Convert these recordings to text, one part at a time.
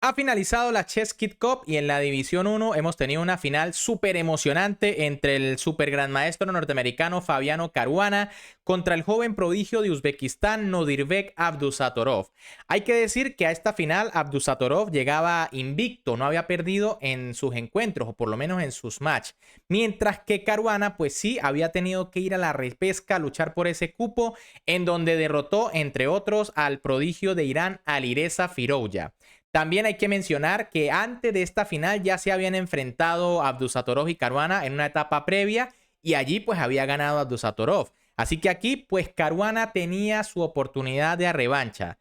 Ha finalizado la Chess Kid Cup y en la División 1 hemos tenido una final súper emocionante entre el super gran maestro norteamericano Fabiano Caruana contra el joven prodigio de Uzbekistán Nodirbek Abdusattorov. Hay que decir que a esta final Abdusattorov llegaba invicto, no había perdido en sus encuentros o por lo menos en sus matches, mientras que Caruana pues sí había tenido que ir a la repesca a luchar por ese cupo en donde derrotó entre otros al prodigio de Irán Alireza Firouzja. También hay que mencionar que antes de esta final ya se habían enfrentado Abdusattorov y Caruana en una etapa previa y allí pues había ganado Abdusattorov. Así que aquí pues Caruana tenía su oportunidad de revancha.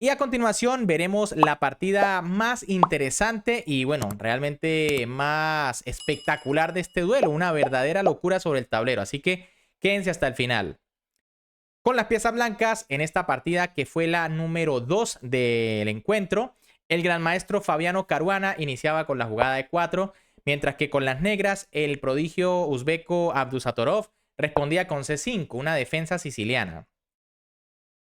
Y a continuación veremos la partida más interesante y bueno, realmente más espectacular de este duelo. Una verdadera locura sobre el tablero. Así que quédense hasta el final. Con las piezas blancas en esta partida que fue la número 2 del encuentro, el gran maestro Fabiano Caruana iniciaba con la jugada de 4, mientras que con las negras el prodigio uzbeco Abdusattorov respondía con C5, una defensa siciliana.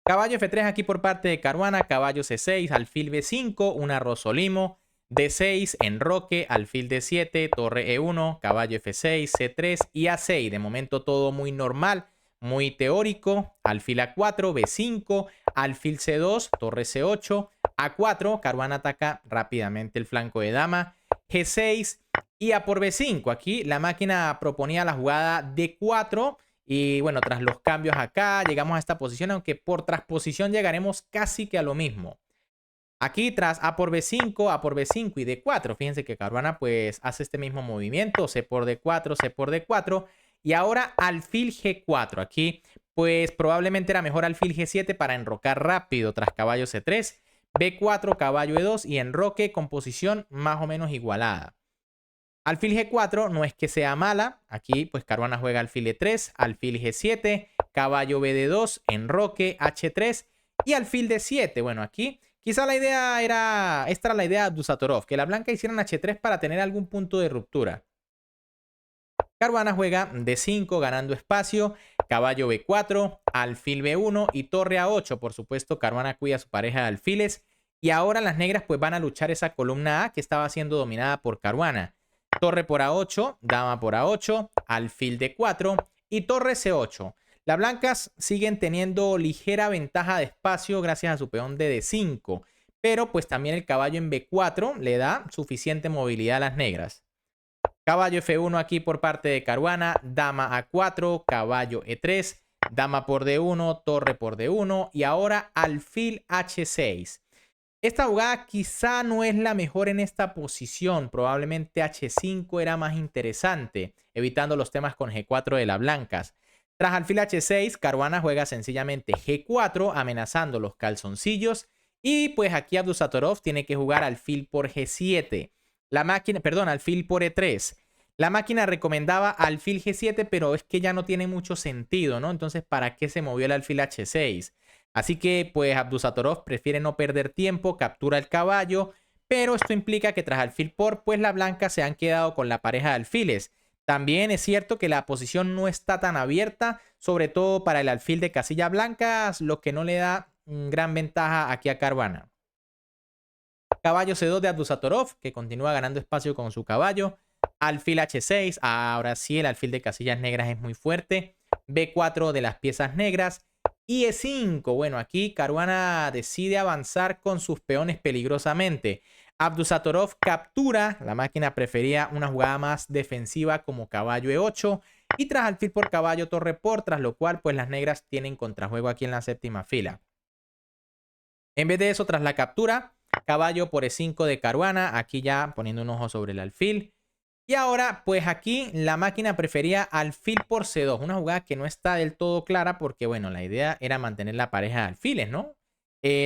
Caballo F3 aquí por parte de Caruana, caballo C6, alfil B5, una Rosolimo, D6, enroque, alfil D7, torre E1, caballo F6, C3 y A6. De momento todo muy normal, muy teórico. Alfil A4, B5, alfil C2, torre C8, A4. Caruana ataca rápidamente el flanco de dama. G6 y A por B5. Aquí la máquina proponía la jugada D4. Y bueno, tras los cambios acá, llegamos a esta posición, aunque por transposición llegaremos casi que a lo mismo. Aquí tras A por B5, A por B5 y D4, fíjense que Caruana pues hace este mismo movimiento, C por D4, C por D4. Y ahora alfil G4. Aquí pues probablemente era mejor alfil G7 para enrocar rápido tras caballo C3. B4, caballo E2 y enroque con posición más o menos igualada. Alfil G4 no es que sea mala. Aquí pues Caruana juega alfil E3, alfil G7, caballo BD2, enroque, H3 y alfil D7. Bueno, aquí quizá la idea era, esta era la idea de Abdusattorov, que la blanca hicieran H3 para tener algún punto de ruptura. Caruana juega D5 ganando espacio, caballo B4, alfil B1 y torre A8. Por supuesto, Caruana cuida a su pareja de alfiles. Y ahora las negras pues van a luchar esa columna A que estaba siendo dominada por Caruana. Torre por A8, dama por A8, alfil D4 y torre C8. Las blancas siguen teniendo ligera ventaja de espacio gracias a su peón de D5. Pero pues también el caballo en B4 le da suficiente movilidad a las negras. Caballo F1 aquí por parte de Caruana, dama A4, caballo E3, dama por D1, torre por D1 y ahora alfil H6. Esta jugada quizá no es la mejor en esta posición, probablemente H5 era más interesante, evitando los temas con G4 de las blancas. Tras alfil H6, Caruana juega sencillamente G4, amenazando los calzoncillos, y pues aquí Abdusattorov tiene que jugar alfil por G7. La máquina, perdón, alfil por E3. La máquina recomendaba alfil G7, pero es que ya no tiene mucho sentido, ¿no? Entonces, ¿para qué se movió el alfil H6? Así que, pues, Abdusattorov prefiere no perder tiempo, captura el caballo, pero esto implica que tras alfil por, pues las blancas se han quedado con la pareja de alfiles. También es cierto que la posición no está tan abierta, sobre todo para el alfil de casilla blancas, lo que no le da gran ventaja aquí a Caruana. Caballo C2 de Abdusattorov, que continúa ganando espacio con su caballo. Alfil H6, ahora sí el alfil de casillas negras es muy fuerte. B4 de las piezas negras. Y E5, bueno, aquí Caruana decide avanzar con sus peones peligrosamente. Abdusattorov captura, la máquina prefería una jugada más defensiva como caballo E8 y tras alfil por caballo torre por, tras lo cual pues las negras tienen contrajuego aquí en la séptima fila. En vez de eso, tras la captura, caballo por E5 de Caruana, aquí ya poniendo un ojo sobre el alfil. Y ahora, pues aquí la máquina prefería alfil por C2, una jugada que no está del todo clara porque, bueno, la idea era mantener la pareja de alfiles, ¿no?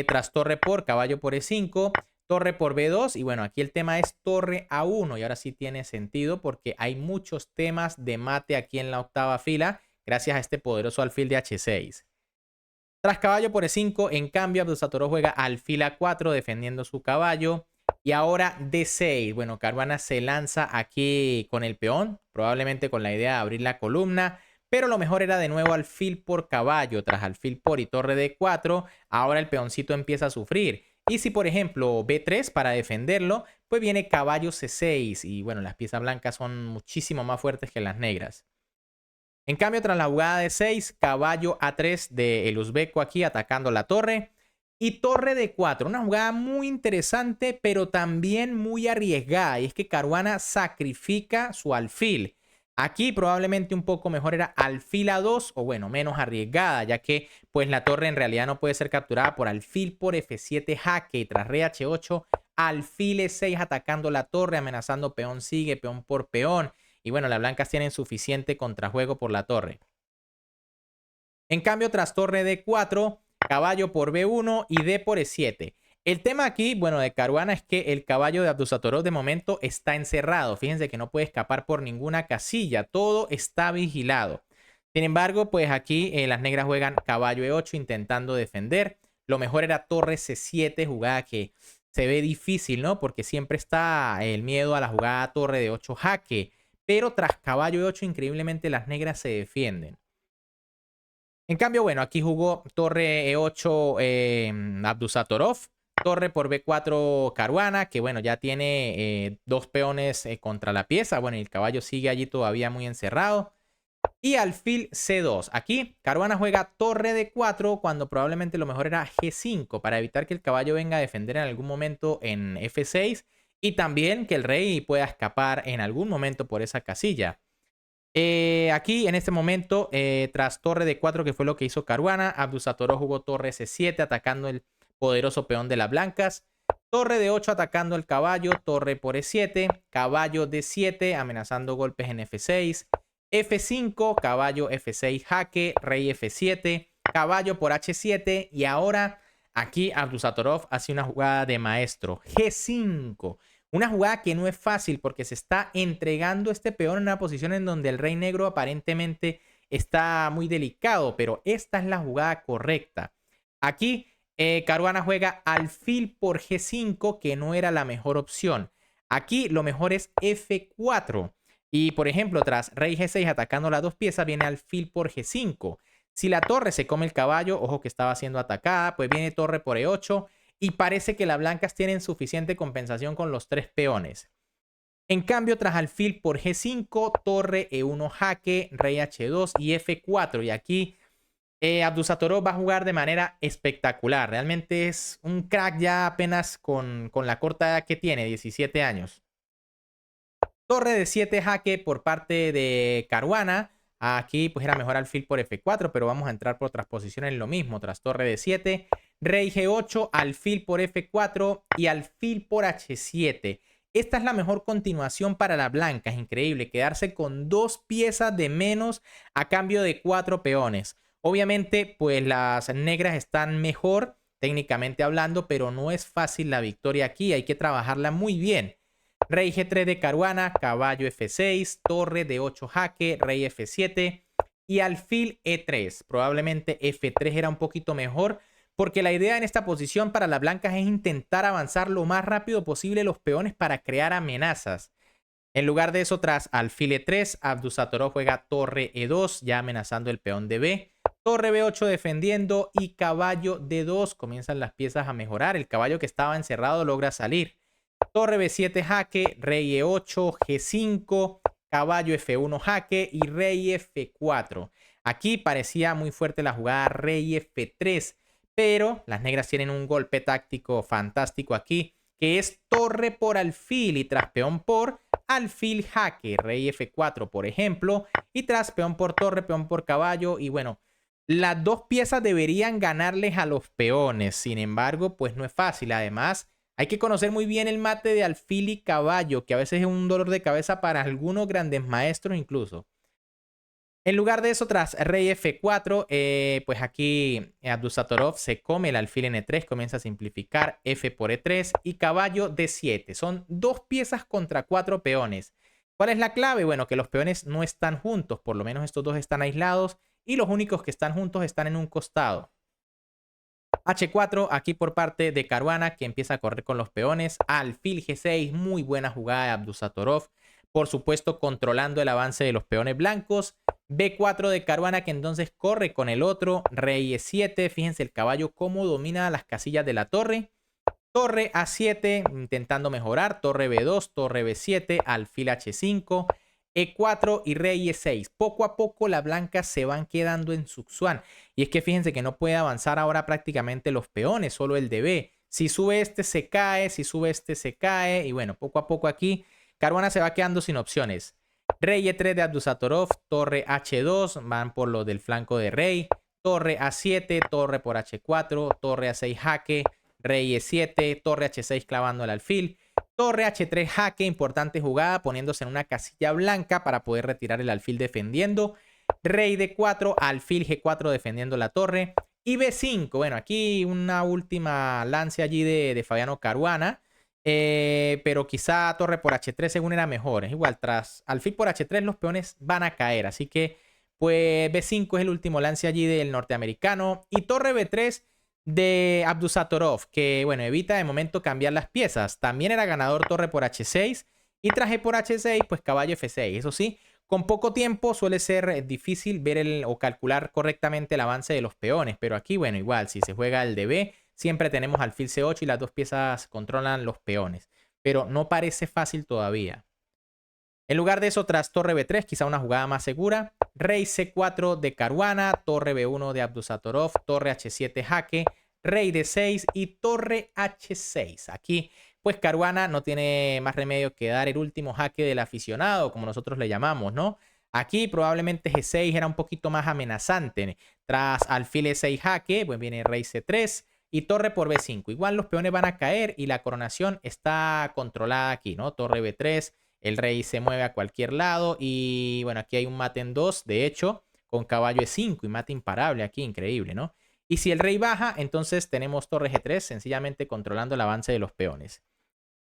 Tras torre por, caballo por E5, torre por B2 y bueno, aquí el tema es torre A1 y ahora sí tiene sentido porque hay muchos temas de mate aquí en la octava fila gracias a este poderoso alfil de H6. Tras caballo por E5, en cambio, Abdusattorov juega alfil A4 defendiendo su caballo. Y ahora D6. Bueno, Caruana se lanza aquí con el peón, probablemente con la idea de abrir la columna. Pero lo mejor era de nuevo alfil por caballo. Tras alfil por y torre D4, ahora el peoncito empieza a sufrir. Y si, por ejemplo, B3 para defenderlo, pues viene caballo C6. Y bueno, las piezas blancas son muchísimo más fuertes que las negras. En cambio, tras la jugada de 6, caballo A3 de el uzbeco aquí atacando la torre. Y torre de 4, una jugada muy interesante, pero también muy arriesgada. Y es que Caruana sacrifica su alfil. Aquí probablemente un poco mejor era alfil A2, o bueno, menos arriesgada, ya que pues la torre en realidad no puede ser capturada por alfil por F7 jaque. Y tras rey H8, alfil E6 atacando la torre, amenazando peón sigue, peón por peón. Y bueno, las blancas tienen suficiente contrajuego por la torre. En cambio, tras torre D4, caballo por B1 y D por E7. El tema aquí, bueno, de Caruana es que el caballo de Abdusattorov de momento está encerrado. Fíjense que no puede escapar por ninguna casilla. Todo está vigilado. Sin embargo, pues aquí las negras juegan caballo E8 intentando defender. Lo mejor era torre C7, jugada que se ve difícil, ¿no? Porque siempre está el miedo a la jugada torre de 8 jaque. Pero tras caballo E8, increíblemente las negras se defienden. En cambio, bueno, aquí jugó torre E8 Abdusattorov, torre por B4 Caruana, que bueno, ya tiene dos peones contra la pieza. Bueno, y el caballo sigue allí todavía muy encerrado. Y alfil C2. Aquí Caruana juega torre D4 cuando probablemente lo mejor era G5 para evitar que el caballo venga a defender en algún momento en F6 y también que el rey pueda escapar en algún momento por esa casilla. Aquí en este momento, tras torre de 4, que fue lo que hizo Caruana, Abdusattorov jugó torre C7 atacando el poderoso peón de las blancas. Torre de 8 atacando el caballo, torre por E7, caballo D7 amenazando golpes en F6, F5, caballo F6 jaque, rey F7, caballo por H7 y ahora aquí Abdusattorov hace una jugada de maestro, G5. Una jugada que no es fácil porque se está entregando este peón en una posición en donde el rey negro aparentemente está muy delicado, pero esta es la jugada correcta. Aquí Caruana juega alfil por G5, que no era la mejor opción. Aquí lo mejor es F4. Y por ejemplo, tras rey G6 atacando las dos piezas, viene alfil por G5. Si la torre se come el caballo, ojo que estaba siendo atacada, pues viene torre por E8 y parece que las blancas tienen suficiente compensación con los tres peones. En cambio, tras alfil por G5, torre E1 jaque, rey H2 y F4. Y aquí Abdusattorov va a jugar de manera espectacular. Realmente es un crack ya apenas con la corta edad que tiene, 17 años. Torre de 7 jaque por parte de Caruana. Aquí pues era mejor alfil por F4, pero vamos a entrar por otras posiciones lo mismo. Tras torre de 7, rey G8, alfil por F4 y alfil por H7. Esta es la mejor continuación para la blanca. Es increíble quedarse con dos piezas de menos a cambio de 4 peones. Obviamente pues las negras están mejor técnicamente hablando, pero no es fácil la victoria aquí. Hay que trabajarla muy bien. Rey G3 de Caruana, caballo F6, torre de 8 jaque, rey F7 y alfil E3. Probablemente F3 era un poquito mejor porque la idea en esta posición para las blancas es intentar avanzar lo más rápido posible los peones para crear amenazas. En lugar de eso, tras alfil E3, Abdusattorov juega torre E2, ya amenazando el peón de B. Torre B8 defendiendo y caballo D2. Comienzan las piezas a mejorar. El caballo que estaba encerrado logra salir. Torre B7 jaque, rey E8, G5, caballo F1 jaque y rey F4. Aquí parecía muy fuerte la jugada rey F3, pero las negras tienen un golpe táctico fantástico aquí, que es torre por alfil y tras peón por alfil jaque, rey F4 por ejemplo, y tras peón por torre, peón por caballo y bueno, las dos piezas deberían ganarles a los peones, sin embargo, pues no es fácil, además hay que conocer muy bien el mate de alfil y caballo, que a veces es un dolor de cabeza para algunos grandes maestros incluso. En lugar de eso, tras rey F4, pues aquí Abdusattorov se come el alfil en E3, comienza a simplificar F por E3 y caballo D7. Son dos piezas contra 4 peones. ¿Cuál es la clave? Bueno, que los peones no están juntos, por lo menos estos dos están aislados y los únicos que están juntos están en un costado. H4 aquí por parte de Caruana, que empieza a correr con los peones. Alfil G6, muy buena jugada de Abdusattorov. Por supuesto, controlando el avance de los peones blancos. B4 de Caruana, que entonces corre con el otro. Rey E7, fíjense el caballo cómo domina las casillas de la torre. Torre A7 intentando mejorar, torre B2, torre B7, alfil H5, E4 y rey E6. Poco a poco las blancas se van quedando en Zugzwang. Y es que fíjense que no puede avanzar ahora prácticamente los peones, solo el de B. Si sube este se cae, si sube este se cae. Y bueno, poco a poco aquí Caruana se va quedando sin opciones. Rey E3 de Abdusattorov, torre H2, van por lo del flanco de rey. Torre A7, torre por H4, torre A6 jaque, rey E7, torre H6 clavando el alfil. Torre H3 jaque, importante jugada, poniéndose en una casilla blanca para poder retirar el alfil defendiendo. Rey D4, alfil G4 defendiendo la torre. Y B5, bueno, aquí una última lance allí de Fabiano Caruana. Pero quizá torre por H3 según era mejor. Es igual, tras alfil por H3 los peones van a caer. Así que, pues B5 es el último lance allí del norteamericano. Y torre B3 de Abdusattorov, que bueno, evita de momento cambiar las piezas. También era ganador torre por H6 y traje por H6, pues caballo F6. Eso sí, con poco tiempo suele ser difícil ver o calcular correctamente el avance de los peones, pero aquí bueno, igual, si se juega el de B, siempre tenemos alfil C8 y las dos piezas controlan los peones, pero no parece fácil todavía. En lugar de eso, tras torre B3, quizá una jugada más segura. Rey C4 de Caruana, torre B1 de Abdusattorov, torre H7 jaque, rey D6 y torre H6. Aquí, pues Caruana no tiene más remedio que dar el último jaque del aficionado, como nosotros le llamamos, ¿no? Aquí probablemente G6 era un poquito más amenazante. Tras alfil E6 jaque, pues viene rey C3 y torre por B5. Igual los peones van a caer y la coronación está controlada aquí, ¿no? Torre B3. El rey se mueve a cualquier lado y bueno, aquí hay un mate en 2, de hecho, con caballo E5 y mate imparable aquí, increíble, ¿no? Y si el rey baja, entonces tenemos torre G3, sencillamente controlando el avance de los peones.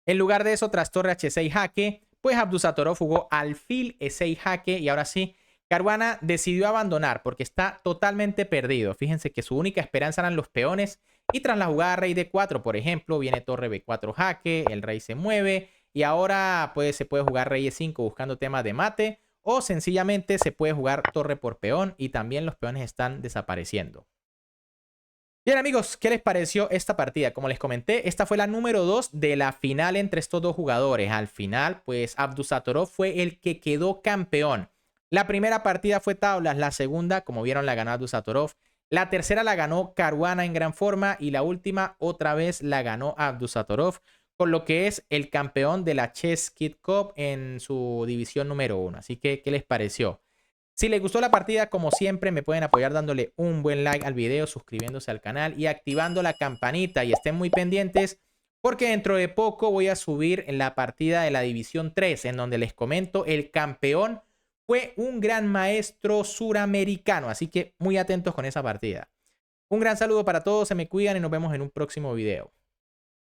En lugar de eso, tras torre H6 jaque, pues Abdusattorov jugó alfil E6 jaque y ahora sí, Caruana decidió abandonar porque está totalmente perdido. Fíjense que su única esperanza eran los peones y tras la jugada rey D4, por ejemplo, viene torre B4 jaque, el rey se mueve. Y ahora pues, se puede jugar rey E5 buscando temas de mate. O sencillamente se puede jugar torre por peón. Y también los peones están desapareciendo. Bien amigos, ¿qué les pareció esta partida? Como les comenté, esta fue la número 2 de la final entre estos dos jugadores. Al final, pues Abdusattorov fue el que quedó campeón. La primera partida fue tablas, la segunda, como vieron, la ganó Abdusattorov. La tercera la ganó Caruana en gran forma y la última otra vez la ganó Abdusattorov, con lo que es el campeón de la Chess Kid Cup en su división número 1. Así que, ¿qué les pareció? Si les gustó la partida, como siempre, me pueden apoyar dándole un buen like al video, suscribiéndose al canal y activando la campanita. Y estén muy pendientes porque dentro de poco voy a subir en la partida de la división 3, en donde les comento el campeón fue un gran maestro suramericano. Así que muy atentos con esa partida. Un gran saludo para todos, se me cuidan y nos vemos en un próximo video.